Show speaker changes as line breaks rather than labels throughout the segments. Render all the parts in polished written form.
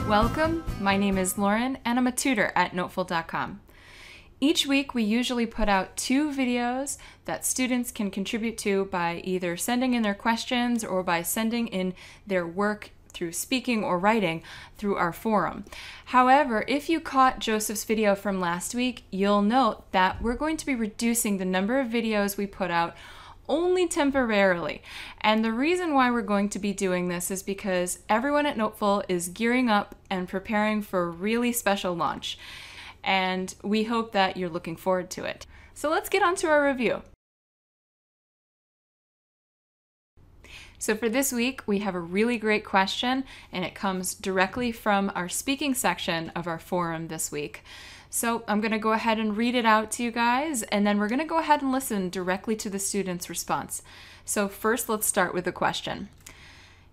Welcome, my name is Lauren and I'm a tutor at NoteFull.com. Each week we usually put out 2 videos that students can contribute to by either sending in their questions or by sending in their work through speaking or writing through our forum. However, if you caught Joseph's video from last week, you'll note that we're going to be reducing the number of videos we put out only temporarily. And the reason why we're going to be doing this is because everyone at NoteFull is gearing up and preparing for a really special launch. And we hope that you're looking forward to it. So let's get on to our review. So for this week, we have a really great question, and it comes directly from our speaking section of our forum this week. So I'm going to go ahead and read it out to you guys, and then we're going to go ahead and listen directly to the student's response. So first, let's start with the question.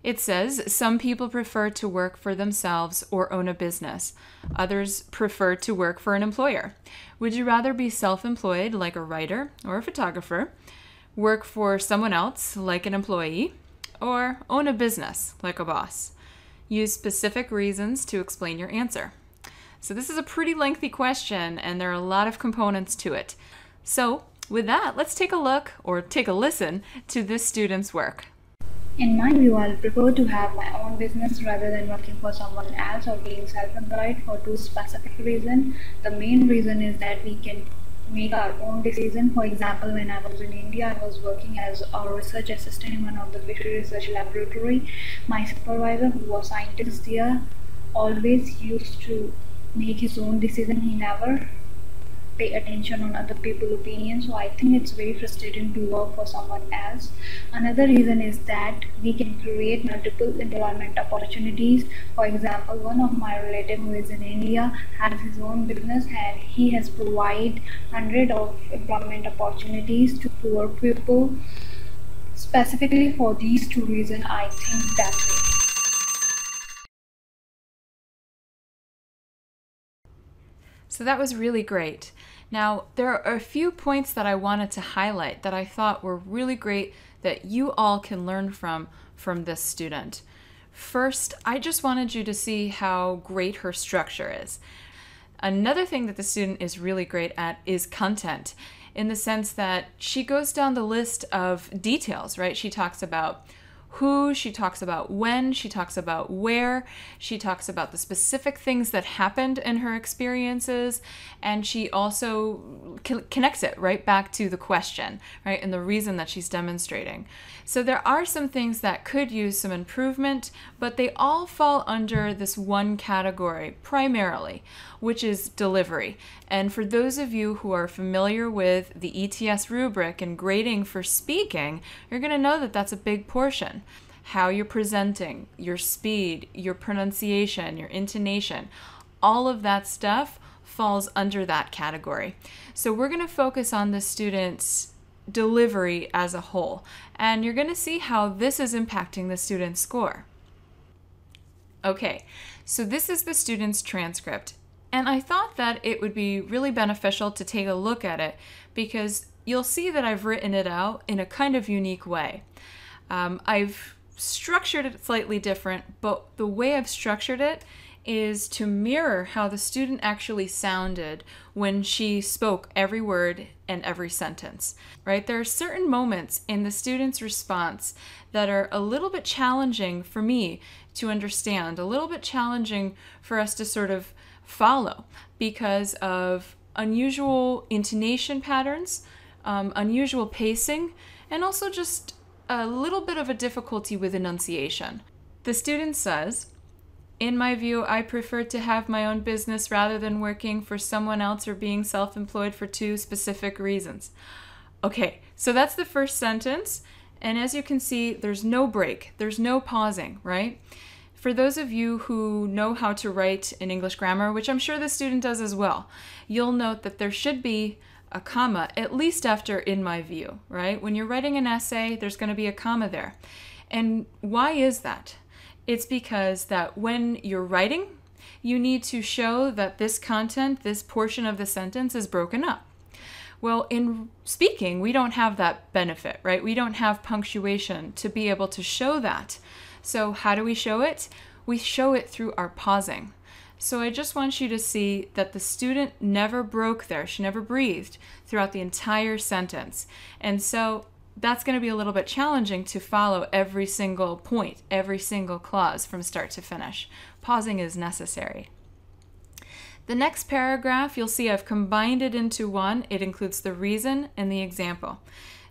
It says, some people prefer to work for themselves or own a business. Others prefer to work for an employer. Would you rather be self-employed, like a writer or a photographer, work for someone else, like an employee, or own a business, like a boss? Use specific reasons to explain your answer. So this is a pretty lengthy question, and there are a lot of components to it. So with that, let's take a look, or take a listen, to this student's work.
In my view, I'll prefer to have my own business rather than working for someone else or being self-employed for 2 specific reasons. The main reason is that we can make our own decision. For example, when I was in India, I was working as a research assistant in one of the fishery research laboratory. My supervisor, who was scientist there, always used to make his own decision. He never pay attention on other people's opinions, so I think it's very frustrating to work for someone else. Another reason is that we can create multiple employment opportunities. For example, one of my relatives who is in India has his own business, and he has provided hundreds of employment opportunities to poor people. Specifically for these 2 reasons, I think that way.
So that was really great. Now, there are a few points that I wanted to highlight that I thought were really great that you all can learn from this student. First, I just wanted you to see how great her structure is. Another thing that the student is really great at is content, in the sense that she goes down the list of details, right? She talks about who, she talks about when, she talks about where, she talks about the specific things that happened in her experiences, and she also connects it right back to the question, right, and the reason that she's demonstrating. So there are some things that could use some improvement, but they all fall under this one category primarily, which is delivery. And for those of you who are familiar with the ETS rubric and grading for speaking, you're going to know that that's a big portion. How you're presenting, your speed, your pronunciation, your intonation, all of that stuff falls under that category. So we're going to focus on the student's delivery as a whole, and you're going to see how this is impacting the student's score. Okay, so this is the student's transcript, and I thought that it would be really beneficial to take a look at it because you'll see that I've written it out in a kind of unique way. I've structured it slightly different, but the way I've structured it is to mirror how the student actually sounded when she spoke every word and every sentence, right? There are certain moments in the student's response that are a little bit challenging for me to understand, a little bit challenging for us to sort of follow because of unusual intonation patterns, unusual pacing, and also just a little bit of a difficulty with enunciation. The student says, in my view, I prefer to have my own business rather than working for someone else or being self-employed for 2 specific reasons. Okay, so that's the first sentence, and as you can see, there's no break, there's no pausing, right? For those of you who know how to write in English grammar, which I'm sure the student does as well, you'll note that there should be a comma, at least after in my view, right? When you're writing an essay, there's going to be a comma there. And why is that? It's because that when you're writing, you need to show that this content, this portion of the sentence is broken up. Well, in speaking, we don't have that benefit, right? We don't have punctuation to be able to show that. So how do we show it? we show it through our pausing. So I just want you to see that the student never broke there. She never breathed throughout the entire sentence. And so that's going to be a little bit challenging to follow every single point, every single clause from start to finish. Pausing is necessary. The next paragraph, you'll see I've combined it into one. It includes the reason and the example.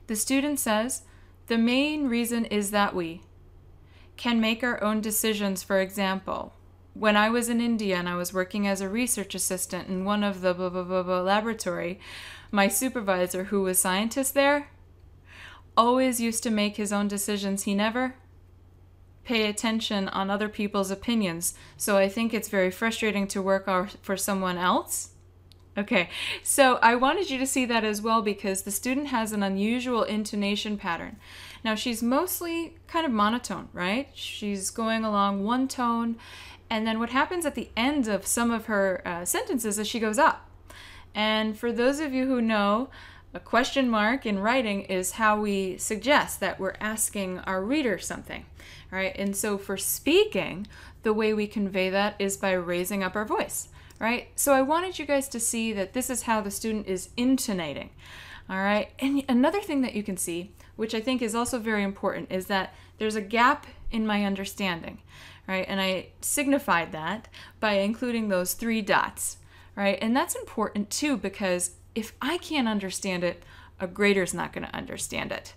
The student says, the main reason is that we can make our own decisions. For example, when I was in India and I was working as a research assistant in one of the blah, blah, blah, blah laboratory, my supervisor, who was scientist there, always used to make his own decisions. He never pay attention on other people's opinions. So I think it's very frustrating to work for someone else. Okay, so I wanted you to see that as well because the student has an unusual intonation pattern. Now she's mostly kind of monotone, right? She's going along one tone, and then what happens at the end of some of her sentences is she goes up. And for those of you who know, a question mark in writing is how we suggest that we're asking our reader something, right? And so for speaking, the way we convey that is by raising up our voice, right? So I wanted you guys to see that this is how the student is intonating, all right? And another thing that you can see, which I think is also very important, is that there's a gap in my understanding, right? And I signified that by including those 3 dots, right? And that's important too because if I can't understand it, a grader's not going to understand it.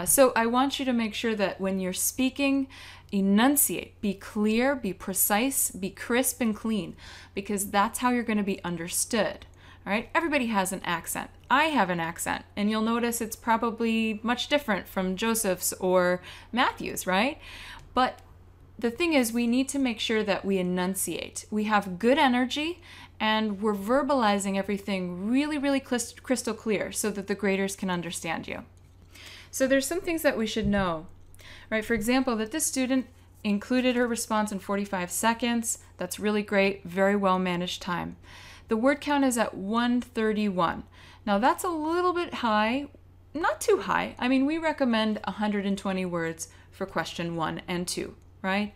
So I want you to make sure that when you're speaking, enunciate, be clear, be precise, be crisp and clean, because that's how you're going to be understood. All right? Everybody has an accent. I have an accent, and you'll notice it's probably much different from Joseph's or Matthew's, right? But the thing is, we need to make sure that we enunciate. We have good energy, and we're verbalizing everything really, really crystal clear so that the graders can understand you. So there's some things that we should know, right? For example, that this student included her response in 45 seconds. That's really great, very well managed time. The word count is at 131. Now that's a little bit high, not too high. I mean, we recommend 120 words for question 1 and 2, right?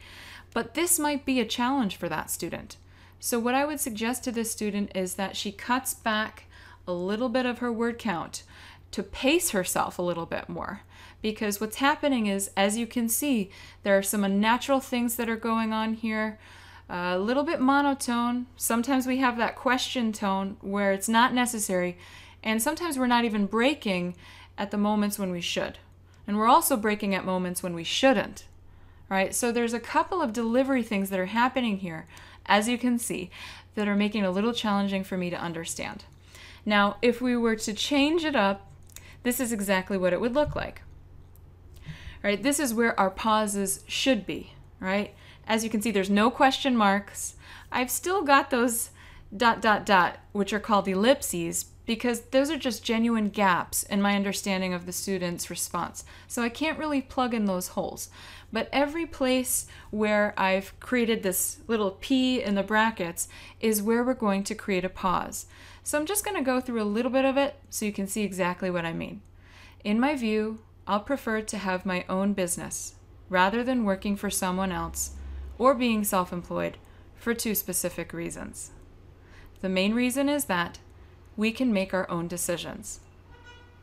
But this might be a challenge for that student. So what I would suggest to this student is that she cuts back a little bit of her word count to pace herself a little bit more. Because what's happening is, as you can see, there are some unnatural things that are going on here. A little bit monotone. Sometimes we have that question tone where it's not necessary. And sometimes we're not even breaking at the moments when we should. And we're also breaking at moments when we shouldn't. Right? So there's a couple of delivery things that are happening here, as you can see, that are making it a little challenging for me to understand. Now, if we were to change it up, this is exactly what it would look like. Right? This is where our pauses should be, right? As you can see, there's no question marks. I've still got those ... which are called ellipses, because those are just genuine gaps in my understanding of the student's response. So I can't really plug in those holes. But every place where I've created this little P in the brackets is where we're going to create a pause. So I'm just going to go through a little bit of it so you can see exactly what I mean. In my view, I'll prefer to have my own business rather than working for someone else or being self-employed for 2 specific reasons. The main reason is that we can make our own decisions.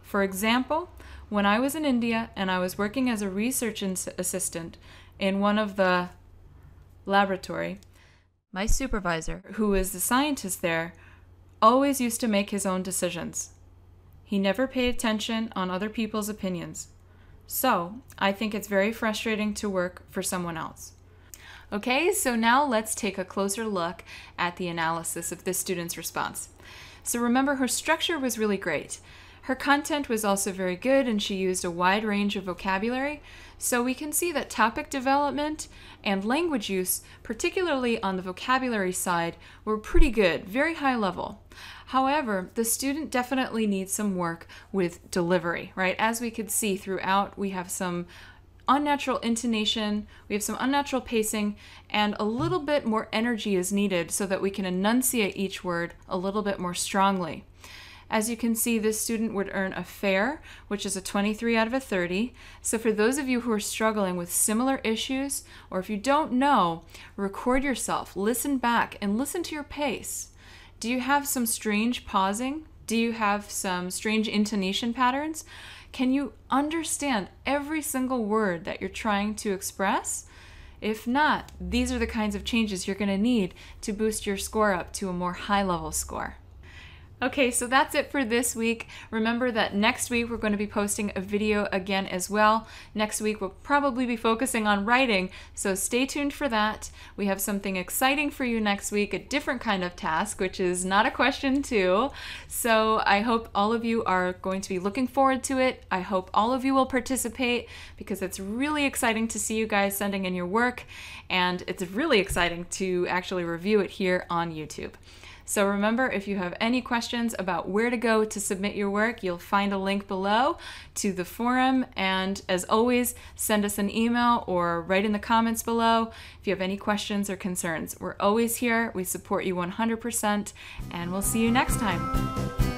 For example, when I was in India and I was working as a research assistant in one of the laboratory, my supervisor, who is the scientist there, always used to make his own decisions. He never paid attention on other people's opinions. So I think it's very frustrating to work for someone else. Okay, so now let's take a closer look at the analysis of this student's response. So remember, her structure was really great. Her content was also very good, and she used a wide range of vocabulary. So we can see that topic development and language use, particularly on the vocabulary side, were pretty good, very high level. However, the student definitely needs some work with delivery, right? As we could see throughout, we have some unnatural intonation, we have some unnatural pacing, and a little bit more energy is needed so that we can enunciate each word a little bit more strongly. As you can see, this student would earn a fair, which is a 23 out of a 30. So for those of you who are struggling with similar issues, or if you don't know, record yourself, listen back, and listen to your pace. Do you have some strange pausing? Do you have some strange intonation patterns? Can you understand every single word that you're trying to express? If not, these are the kinds of changes you're going to need to boost your score up to a more high-level score. Okay, so that's it for this week. Remember that next week we're going to be posting a video again as well. Next week we'll probably be focusing on writing, so stay tuned for that. We have something exciting for you next week, a different kind of task, which is not a question 2. So I hope all of you are going to be looking forward to it. I hope all of you will participate because it's really exciting to see you guys sending in your work, and it's really exciting to actually review it here on YouTube. So remember, if you have any questions about where to go to submit your work, you'll find a link below to the forum. And as always, send us an email or write in the comments below if you have any questions or concerns. We're always here. We support you 100%, and we'll see you next time.